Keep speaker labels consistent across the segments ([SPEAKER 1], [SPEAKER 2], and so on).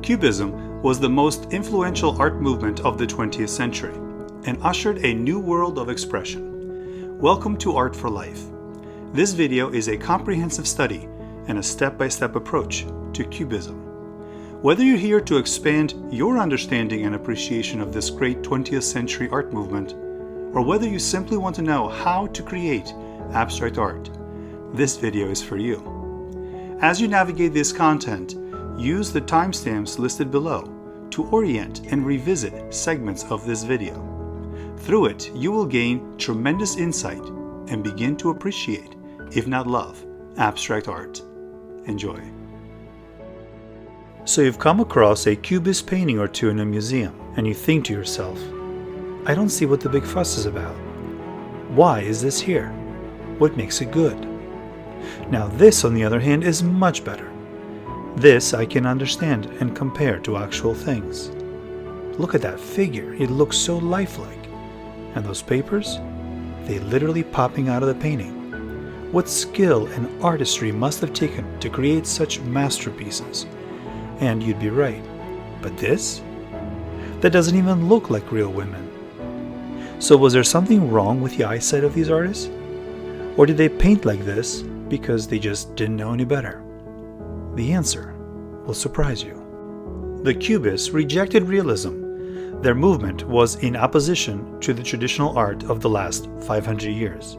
[SPEAKER 1] Cubism was the most influential art movement of the 20th century and ushered a new world of expression. Welcome to Art for Life. This video is a comprehensive study and a step-by-step approach to Cubism. Whether you're here to expand your understanding and appreciation of this great 20th century art movement, or whether you simply want to know how to create abstract art, this video is for you. As you navigate this content, use the timestamps listed below to orient and revisit segments of this video. Through it, you will gain tremendous insight and begin to appreciate, if not love, abstract art. Enjoy. So you've come across a Cubist painting or two in a museum, and you think to yourself, I don't see what the big fuss is about. Why is this here? What makes it good? Now this, on the other hand, is much better. This I can understand and compare to actual things. Look at that figure, it looks so lifelike. And those papers? They literally popping out of the painting. What skill and artistry must have taken to create such masterpieces? And you'd be right. But this? That doesn't even look like real women. So was there something wrong with the eyesight of these artists? Or did they paint like this because they just didn't know any better? The answer will surprise you. The Cubists rejected realism. Their movement was in opposition to the traditional art of the last 500 years.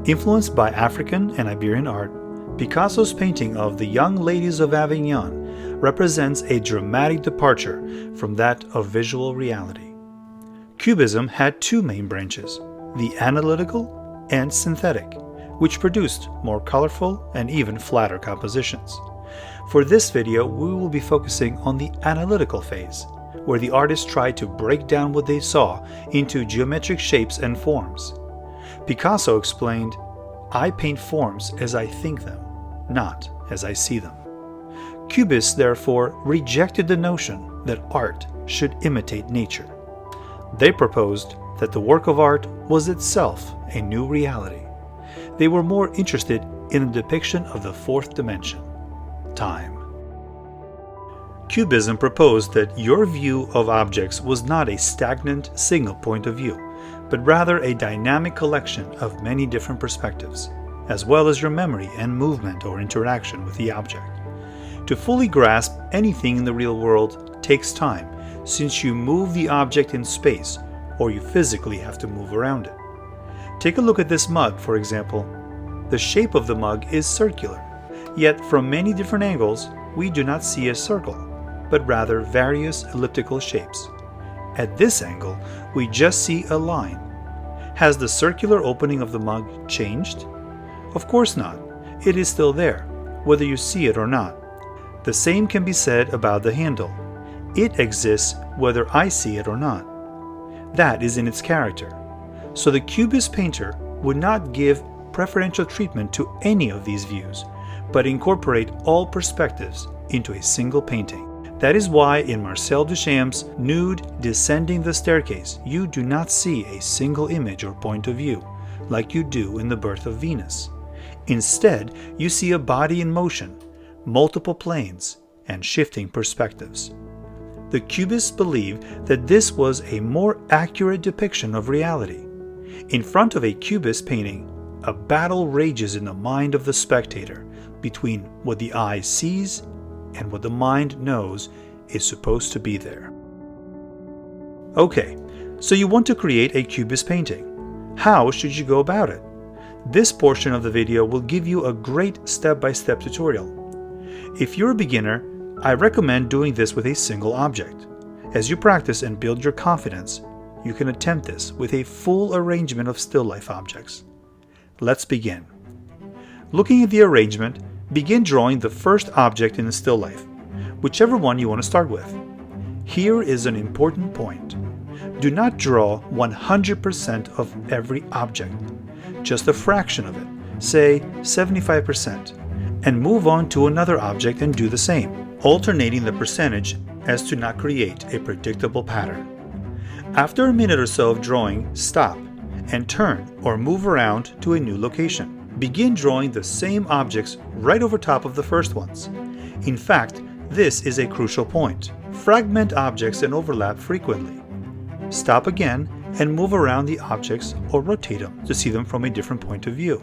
[SPEAKER 1] Influenced by African and Iberian art, Picasso's painting of the Young Ladies of Avignon represents a dramatic departure from that of visual reality. Cubism had two main branches, the analytical and synthetic, which produced more colorful and even flatter compositions. For this video, we will be focusing on the analytical phase, where the artists tried to break down what they saw into geometric shapes and forms. Picasso explained, I paint forms as I think them, not as I see them. Cubists therefore rejected the notion that art should imitate nature. They proposed that the work of art was itself a new reality. They were more interested in the depiction of the fourth dimension, time. Cubism proposed that your view of objects was not a stagnant single point of view, but rather a dynamic collection of many different perspectives, as well as your memory and movement or interaction with the object. To fully grasp anything in the real world takes time, since you move the object in space, or you physically have to move around it. Take a look at this mug, for example. The shape of the mug is circular, yet from many different angles, we do not see a circle, but rather various elliptical shapes. At this angle, we just see a line. Has the circular opening of the mug changed? Of course not. It is still there, whether you see it or not. The same can be said about the handle. It exists whether I see it or not. That is in its character. So the Cubist painter would not give preferential treatment to any of these views, but incorporate all perspectives into a single painting. That is why in Marcel Duchamp's Nude Descending the Staircase, you do not see a single image or point of view, like you do in The Birth of Venus. Instead, you see a body in motion, multiple planes, and shifting perspectives. The Cubists believed that this was a more accurate depiction of reality. In front of a Cubist painting, a battle rages in the mind of the spectator between what the eye sees and what the mind knows is supposed to be there. Okay, so you want to create a Cubist painting. How should you go about it? This portion of the video will give you a great step-by-step tutorial. If you're a beginner, I recommend doing this with a single object. As you practice and build your confidence, you can attempt this with a full arrangement of still life objects. Let's begin. Looking at the arrangement, begin drawing the first object in the still life, whichever one you want to start with. Here is an important point. Do not draw 100% of every object, just a fraction of it, say 75%, and move on to another object and do the same, alternating the percentage as to not create a predictable pattern. After a minute or so of drawing, stop and turn or move around to a new location. Begin drawing the same objects right over top of the first ones. In fact, This is a crucial point. Fragment objects and overlap frequently. Stop again and move around the objects or rotate them to see them from a different point of view.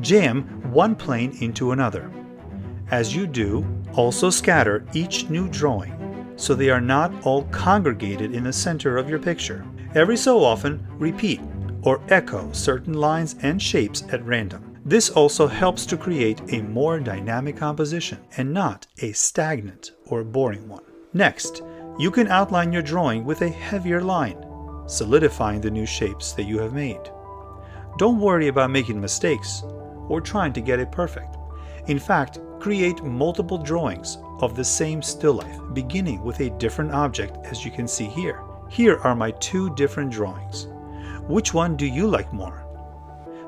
[SPEAKER 1] Jam one plane into another. As you do, also scatter each new drawing so they are not all congregated in the center of your picture. Every so often, repeat or echo certain lines and shapes at random. This also helps to create a more dynamic composition and not a stagnant or boring one. Next, you can outline your drawing with a heavier line, solidifying the new shapes that you have made. Don't worry about making mistakes or trying to get it perfect. In fact, create multiple drawings of the same still life, beginning with a different object, as you can see here. Here are my two different drawings. Which one do you like more?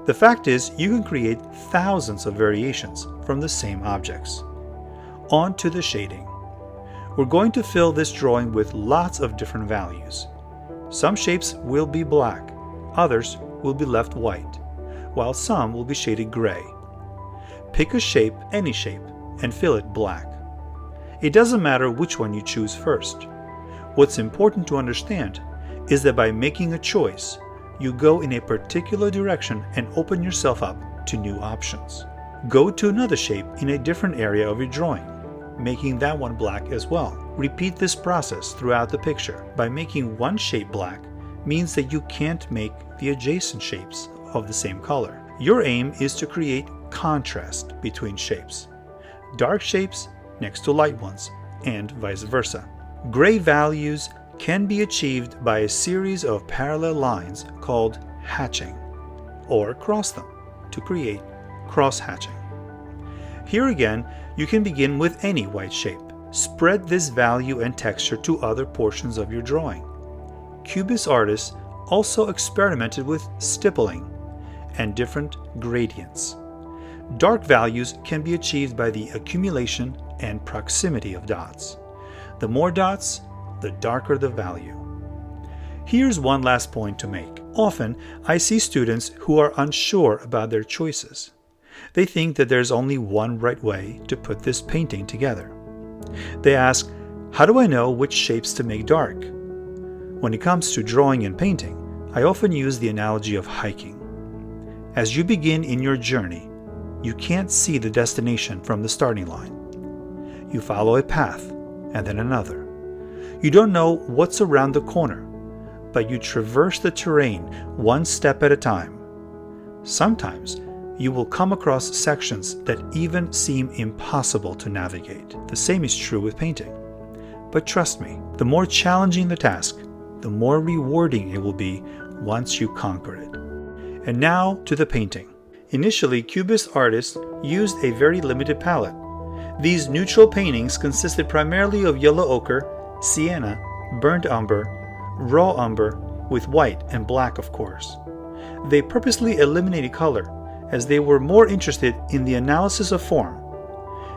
[SPEAKER 1] The fact is, you can create thousands of variations from the same objects. On to the shading. We're going to fill this drawing with lots of different values. Some shapes will be black, others will be left white, while some will be shaded gray. Pick a shape, any shape, and fill it black. It doesn't matter which one you choose first. What's important to understand is that by making a choice, you go in a particular direction and open yourself up to new options. Go to another shape in a different area of your drawing, making that one black as well. Repeat this process throughout the picture. By making one shape black means that you can't make the adjacent shapes of the same color. Your aim is to create contrast between shapes. Dark shapes next to light ones, and vice versa. Gray values can be achieved by a series of parallel lines called hatching, or cross them to create cross-hatching. Here again, you can begin with any white shape. Spread this value and texture to other portions of your drawing. Cubist artists also experimented with stippling and different gradients. Dark values can be achieved by the accumulation and proximity of dots. The more dots, the darker the value. Here's one last point to make. Often, I see students who are unsure about their choices. They think that there's only one right way to put this painting together. They ask, how do I know which shapes to make dark? When it comes to drawing and painting, I often use the analogy of hiking. As you begin in your journey, you can't see the destination from the starting line. You follow a path and then another. You don't know what's around the corner, but you traverse the terrain one step at a time. Sometimes you will come across sections that even seem impossible to navigate. The same is true with painting. But trust me, the more challenging the task, the more rewarding it will be once you conquer it. And now to the painting. Initially, Cubist artists used a very limited palette. These neutral paintings consisted primarily of yellow ochre, sienna, burnt umber, raw umber, with white and black, of course. They purposely eliminated color, as they were more interested in the analysis of form.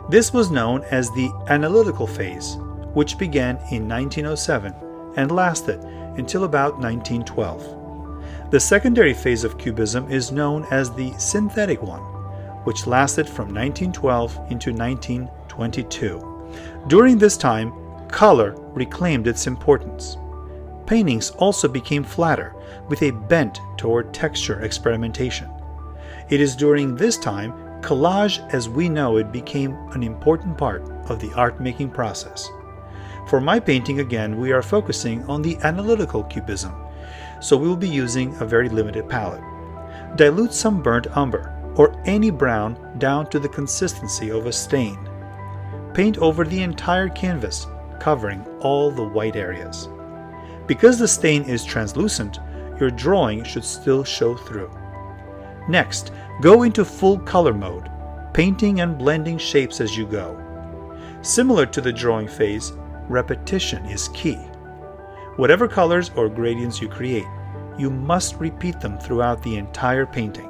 [SPEAKER 1] This was known as the analytical phase, which began in 1907 and lasted until about 1912. The secondary phase of Cubism is known as the synthetic one, which lasted from 1912 into 1922. During this time, color reclaimed its importance. Paintings also became flatter, with a bent toward texture experimentation. It is during this time collage as we know it became an important part of the art-making process. For my painting, again, we are focusing on the analytical Cubism, so we will be using a very limited palette. Dilute some burnt umber or any brown down to the consistency of a stain. Paint over the entire canvas, covering all the white areas. Because the stain is translucent, your drawing should still show through. Next, go into full color mode, painting and blending shapes as you go. Similar to the drawing phase, repetition is key. Whatever colors or gradients you create, you must repeat them throughout the entire painting.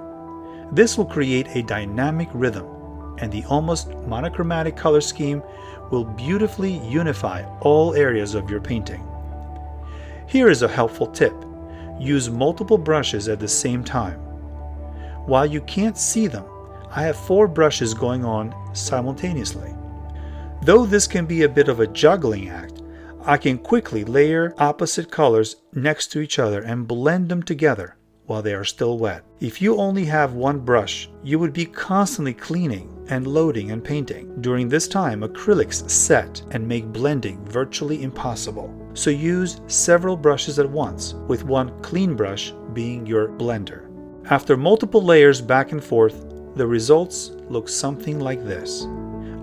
[SPEAKER 1] This will create a dynamic rhythm, and the almost monochromatic color scheme will beautifully unify all areas of your painting. Here is a helpful tip. Use multiple brushes at the same time. While you can't see them, I have 4 brushes going on simultaneously. Though this can be a bit of a juggling act, I can quickly layer opposite colors next to each other and blend them together while they are still wet. If you only have one brush, you would be constantly cleaning and loading and painting. During this time, acrylics set and make blending virtually impossible. So use several brushes at once, with one clean brush being your blender. After multiple layers back and forth, the results look something like this.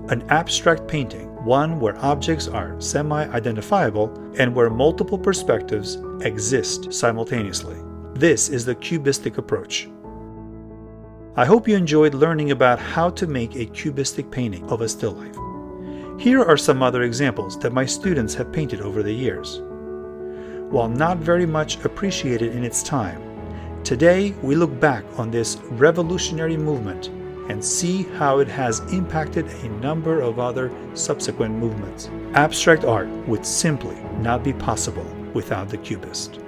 [SPEAKER 1] An abstract painting, one where objects are semi-identifiable and where multiple perspectives exist simultaneously. This is the cubistic approach. I hope you enjoyed learning about how to make a cubistic painting of a still life. Here are some other examples that my students have painted over the years. While not very much appreciated in its time, today we look back on this revolutionary movement and see how it has impacted a number of other subsequent movements. Abstract art would simply not be possible without the cubist.